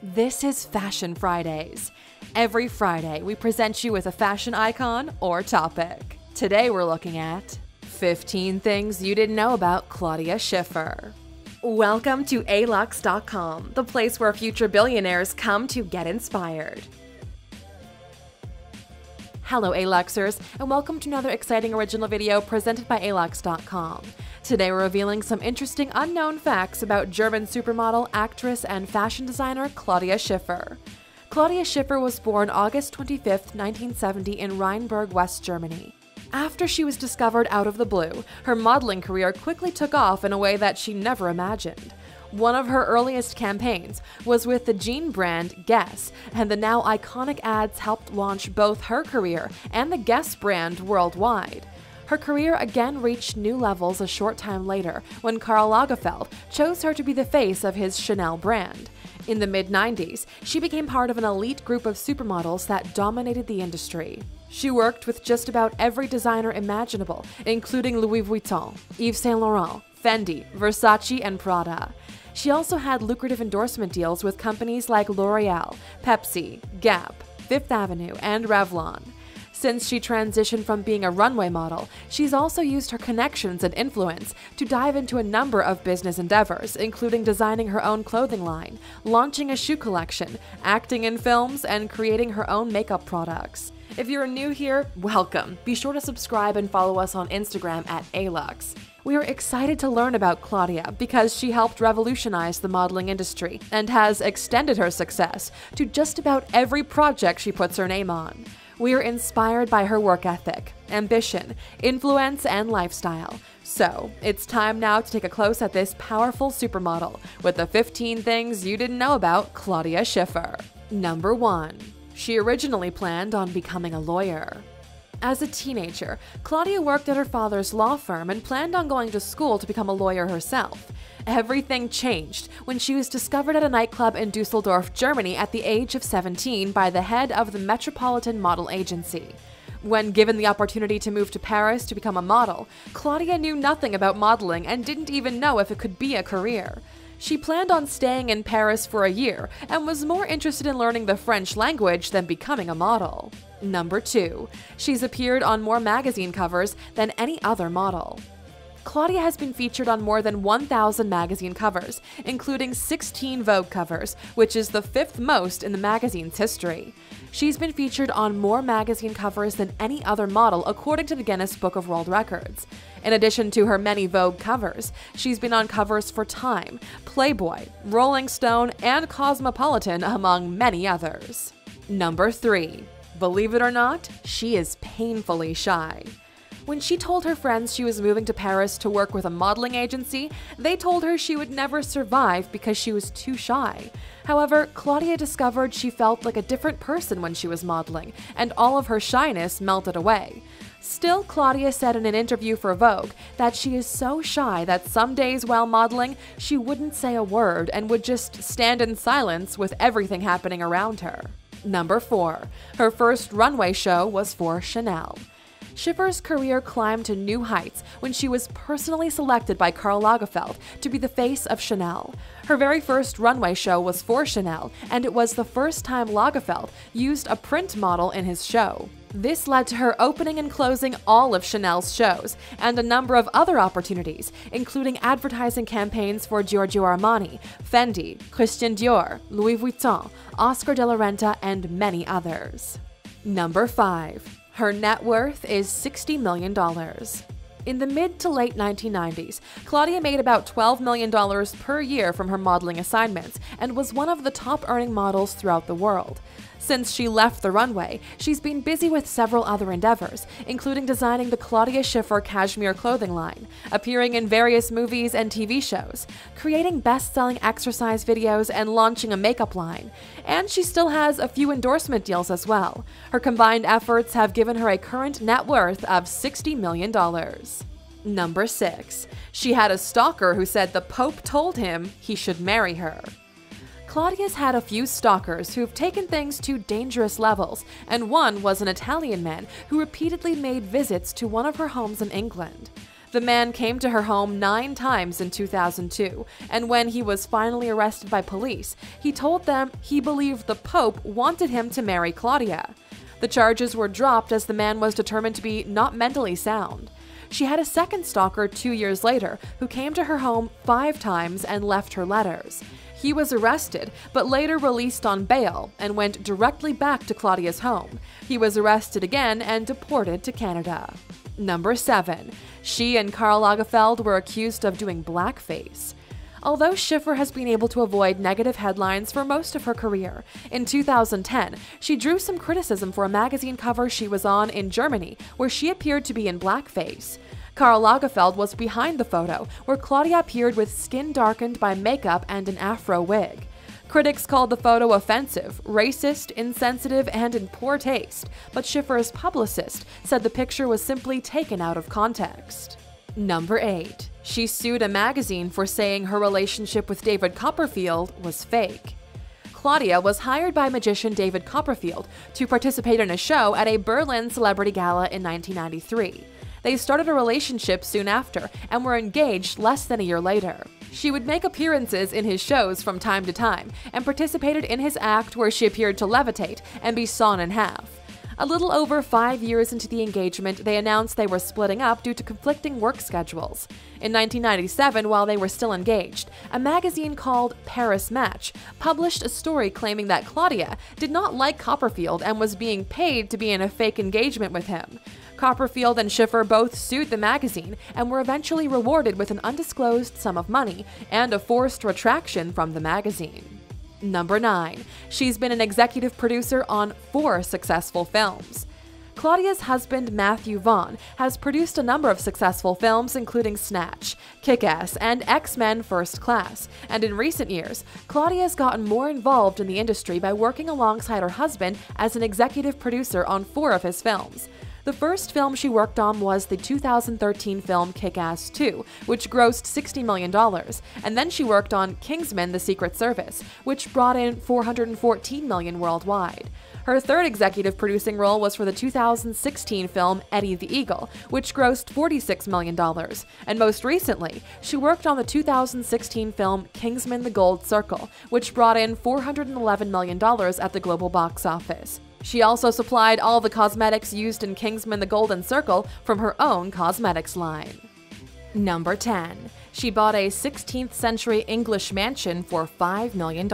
This is Fashion Fridays. Every Friday, we present you with a fashion icon or topic. Today, we're looking at 15 things you didn't know about Claudia Schiffer. Welcome to Alux.com, the place where future billionaires come to get inspired. Hello Aluxers, and welcome to another exciting original video presented by Alux.com. Today we're revealing some interesting unknown facts about German supermodel, actress, and fashion designer Claudia Schiffer. Claudia Schiffer was born August 25, 1970 in Rheinberg, West Germany. After she was discovered out of the blue, her modeling career quickly took off in a way that she never imagined. One of her earliest campaigns was with the jean brand Guess, and the now iconic ads helped launch both her career and the Guess brand worldwide. Her career again reached new levels a short time later when Karl Lagerfeld chose her to be the face of his Chanel brand. In the mid-90s, she became part of an elite group of supermodels that dominated the industry. She worked with just about every designer imaginable, including Louis Vuitton, Yves Saint Laurent, Fendi, Versace, and Prada. She also had lucrative endorsement deals with companies like L'Oreal, Pepsi, Gap, Fifth Avenue, and Revlon. Since she transitioned from being a runway model, she's also used her connections and influence to dive into a number of business endeavors, including designing her own clothing line, launching a shoe collection, acting in films, and creating her own makeup products. If you're new here, welcome! Be sure to subscribe and follow us on Instagram at Alux. We are excited to learn about Claudia because she helped revolutionize the modeling industry and has extended her success to just about every project she puts her name on. We are inspired by her work ethic, ambition, influence, and lifestyle. So, it's time now to take a close at this powerful supermodel with the 15 things you didn't know about Claudia Schiffer. Number 1. She originally planned on becoming a lawyer. As a teenager, Claudia worked at her father's law firm and planned on going to school to become a lawyer herself. Everything changed when she was discovered at a nightclub in Dusseldorf, Germany at the age of 17 by the head of the Metropolitan Model Agency. When given the opportunity to move to Paris to become a model, Claudia knew nothing about modeling and didn't even know if it could be a career. She planned on staying in Paris for a year and was more interested in learning the French language than becoming a model. Number 2. She's appeared on more magazine covers than any other model. Claudia has been featured on more than 1,000 magazine covers, including 16 Vogue covers, which is the 5th most in the magazine's history. She's been featured on more magazine covers than any other model according to the Guinness Book of World Records. In addition to her many Vogue covers, she's been on covers for Time, Playboy, Rolling Stone, and Cosmopolitan, among many others. Number 3. Believe it or not, she is painfully shy. When she told her friends she was moving to Paris to work with a modeling agency, they told her she would never survive because she was too shy. However, Claudia discovered she felt like a different person when she was modeling, and all of her shyness melted away. Still, Claudia said in an interview for Vogue that she is so shy that some days while modeling, she wouldn't say a word and would just stand in silence with everything happening around her. Number 4. Her first runway show was for Chanel. Schiffer's career climbed to new heights when she was personally selected by Karl Lagerfeld to be the face of Chanel. Her very first runway show was for Chanel, and it was the first time Lagerfeld used a print model in his show. This led to her opening and closing all of Chanel's shows, and a number of other opportunities, including advertising campaigns for Giorgio Armani, Fendi, Christian Dior, Louis Vuitton, Oscar de la Renta, and many others. Number 5. Her net worth is $60 million. In the mid to late 1990s, Claudia made about $12 million per year from her modeling assignments and was one of the top-earning models throughout the world. Since she left the runway, she's been busy with several other endeavors, including designing the Claudia Schiffer cashmere clothing line, appearing in various movies and TV shows, creating best-selling exercise videos, and launching a makeup line. And she still has a few endorsement deals as well. Her combined efforts have given her a current net worth of $60 million. Number 6. She had a stalker who said the Pope told him he should marry her. Claudia's had a few stalkers who've taken things to dangerous levels, and one was an Italian man who repeatedly made visits to one of her homes in England. The man came to her home 9 times in 2002, and when he was finally arrested by police, he told them he believed the Pope wanted him to marry Claudia. The charges were dropped as the man was determined to be not mentally sound. She had a second stalker 2 years later who came to her home 5 times and left her letters. He was arrested, but later released on bail and went directly back to Claudia's home. He was arrested again and deported to Canada. Number 7. She and Karl Lagerfeld were accused of doing blackface. Although Schiffer has been able to avoid negative headlines for most of her career, in 2010, she drew some criticism for a magazine cover she was on in Germany where she appeared to be in blackface. Karl Lagerfeld was behind the photo, where Claudia appeared with skin darkened by makeup and an afro wig. Critics called the photo offensive, racist, insensitive, and in poor taste, but Schiffer's publicist said the picture was simply taken out of context. Number 8. She sued a magazine for saying her relationship with David Copperfield was fake. Claudia was hired by magician David Copperfield to participate in a show at a Berlin celebrity gala in 1993. They started a relationship soon after and were engaged less than a year later. She would make appearances in his shows from time to time and participated in his act where she appeared to levitate and be sawn in half. A little over 5 years into the engagement, they announced they were splitting up due to conflicting work schedules. In 1997, while they were still engaged, a magazine called Paris Match published a story claiming that Claudia did not like Copperfield and was being paid to be in a fake engagement with him. Copperfield and Schiffer both sued the magazine and were eventually rewarded with an undisclosed sum of money and a forced retraction from the magazine. Number 9. She's been an executive producer on 4 successful films. Claudia's husband, Matthew Vaughn, has produced a number of successful films including Snatch, Kick-Ass, and X-Men First Class, and in recent years, Claudia has gotten more involved in the industry by working alongside her husband as an executive producer on 4 of his films. The first film she worked on was the 2013 film Kick-Ass 2, which grossed $60 million, and then she worked on Kingsman: The Secret Service, which brought in $414 million worldwide. Her third executive producing role was for the 2016 film Eddie the Eagle, which grossed $46 million, and most recently, she worked on the 2016 film Kingsman: The Gold Circle, which brought in $411 million at the global box office. She also supplied all the cosmetics used in Kingsman: The Golden Circle from her own cosmetics line. Number 10. She bought a 16th century English mansion for $5 million.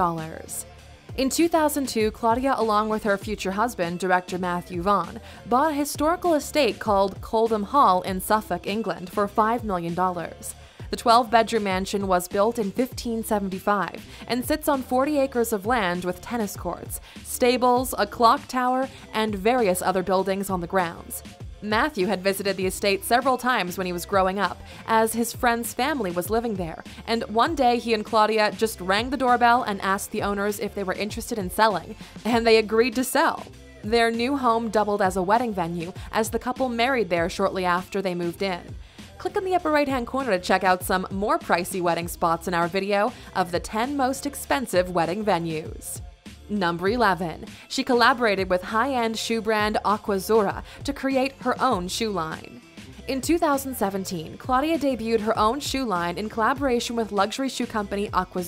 In 2002, Claudia, along with her future husband, director Matthew Vaughn, bought a historical estate called Coldham Hall in Suffolk, England for $5 million. The 12-bedroom mansion was built in 1575 and sits on 40 acres of land with tennis courts, stables, a clock tower, and various other buildings on the grounds. Matthew had visited the estate several times when he was growing up, as his friend's family was living there, and one day he and Claudia just rang the doorbell and asked the owners if they were interested in selling, and they agreed to sell. Their new home doubled as a wedding venue, as the couple married there shortly after they moved in. Click in the upper right-hand corner to check out some more pricey wedding spots in our video of the 10 most expensive wedding venues. Number 11. She collaborated with high-end shoe brand Aqua to create her own shoe line. In 2017, Claudia debuted her own shoe line in collaboration with luxury shoe company Aqua.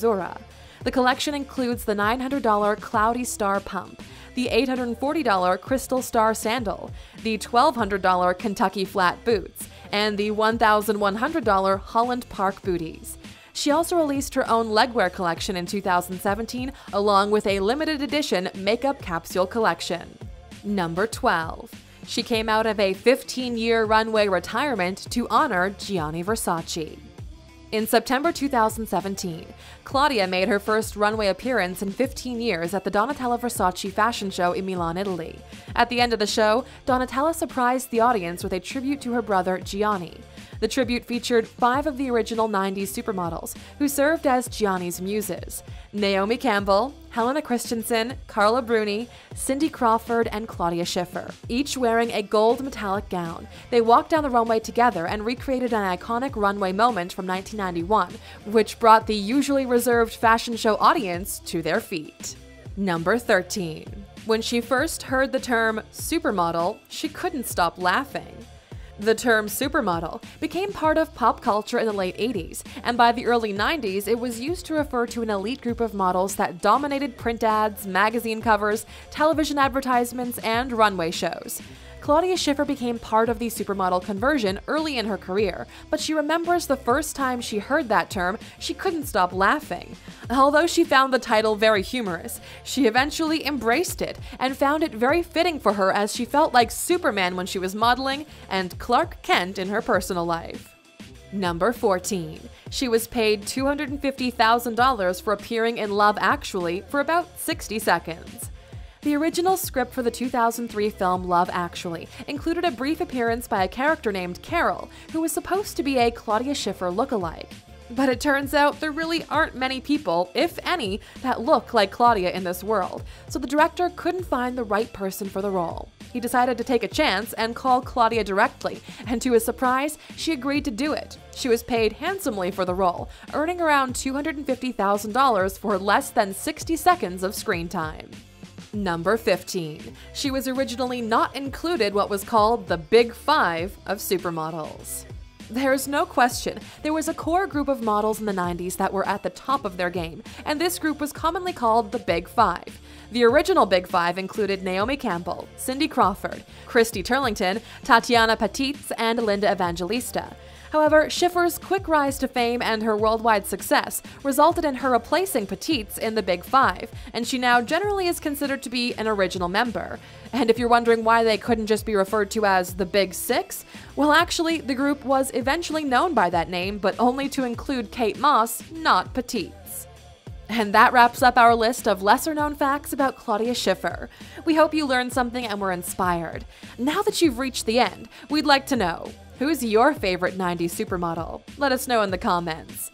The collection includes the $900 Cloudy Star Pump, the $840 Crystal Star Sandal, the $1,200 Kentucky Flat Boots, and the $1,100 Holland Park Booties. She also released her own legwear collection in 2017, along with a limited edition makeup capsule collection. Number 12. She came out of a 15-year runway retirement to honor Gianni Versace. In September 2017, Claudia made her first runway appearance in 15 years at the Donatella Versace fashion show in Milan, Italy. At the end of the show, Donatella surprised the audience with a tribute to her brother Gianni. The tribute featured 5 of the original 90s supermodels, who served as Gianni's muses: Naomi Campbell, Helena Christensen, Carla Bruni, Cindy Crawford, and Claudia Schiffer, each wearing a gold metallic gown. They walked down the runway together and recreated an iconic runway moment from 1991, which brought the usually reserved fashion show audience to their feet. Number 13. When she first heard the term supermodel, she couldn't stop laughing. The term supermodel became part of pop culture in the late 80s, and by the early 90s, it was used to refer to an elite group of models that dominated print ads, magazine covers, television advertisements, and runway shows. Claudia Schiffer became part of the supermodel conversion early in her career, but she remembers the first time she heard that term, she couldn't stop laughing. Although she found the title very humorous, she eventually embraced it and found it very fitting for her, as she felt like Superman when she was modeling and Clark Kent in her personal life. Number 14. She was paid $250,000 for appearing in Love Actually for about 60 seconds. The original script for the 2003 film Love Actually included a brief appearance by a character named Karl, who was supposed to be a Claudia Schiffer lookalike. But it turns out there really aren't many people, if any, that look like Claudia in this world, so the director couldn't find the right person for the role. He decided to take a chance and call Claudia directly, and to his surprise, she agreed to do it. She was paid handsomely for the role, earning around $250,000 for less than 60 seconds of screen time. Number 15. She was originally not included what was called the Big Five of supermodels. There's no question, there was a core group of models in the 90s that were at the top of their game, and this group was commonly called the Big Five. The original Big Five included Naomi Campbell, Cindy Crawford, Christy Turlington, Tatiana Patitz, and Linda Evangelista. However, Schiffer's quick rise to fame and her worldwide success resulted in her replacing Patitz in the Big Five, and she now generally is considered to be an original member. And if you're wondering why they couldn't just be referred to as the Big Six, well, actually, the group was eventually known by that name, but only to include Kate Moss, not Patitz. And that wraps up our list of lesser-known facts about Claudia Schiffer. We hope you learned something and were inspired. Now that you've reached the end, we'd like to know, who's your favorite 90s supermodel? Let us know in the comments.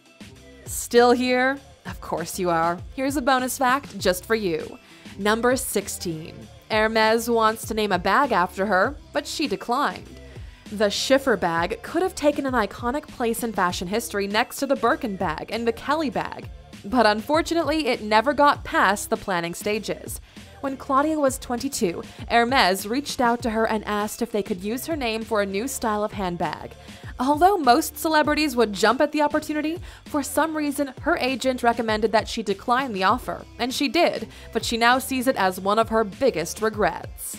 Still here? Of course you are. Here's a bonus fact just for you. Number 16. Hermes wants to name a bag after her, but she declined. The Schiffer bag could have taken an iconic place in fashion history next to the Birkin bag and the Kelly bag, but unfortunately it never got past the planning stages. When Claudia was 22, Hermes reached out to her and asked if they could use her name for a new style of handbag. Although most celebrities would jump at the opportunity, for some reason her agent recommended that she decline the offer, and she did, but she now sees it as one of her biggest regrets.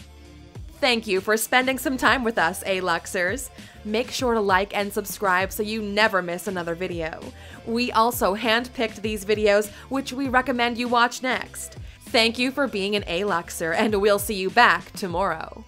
Thank you for spending some time with us, A-Luxers. Make sure to like and subscribe so you never miss another video. We also handpicked these videos, which we recommend you watch next. Thank you for being an A-Luxer, and we'll see you back tomorrow.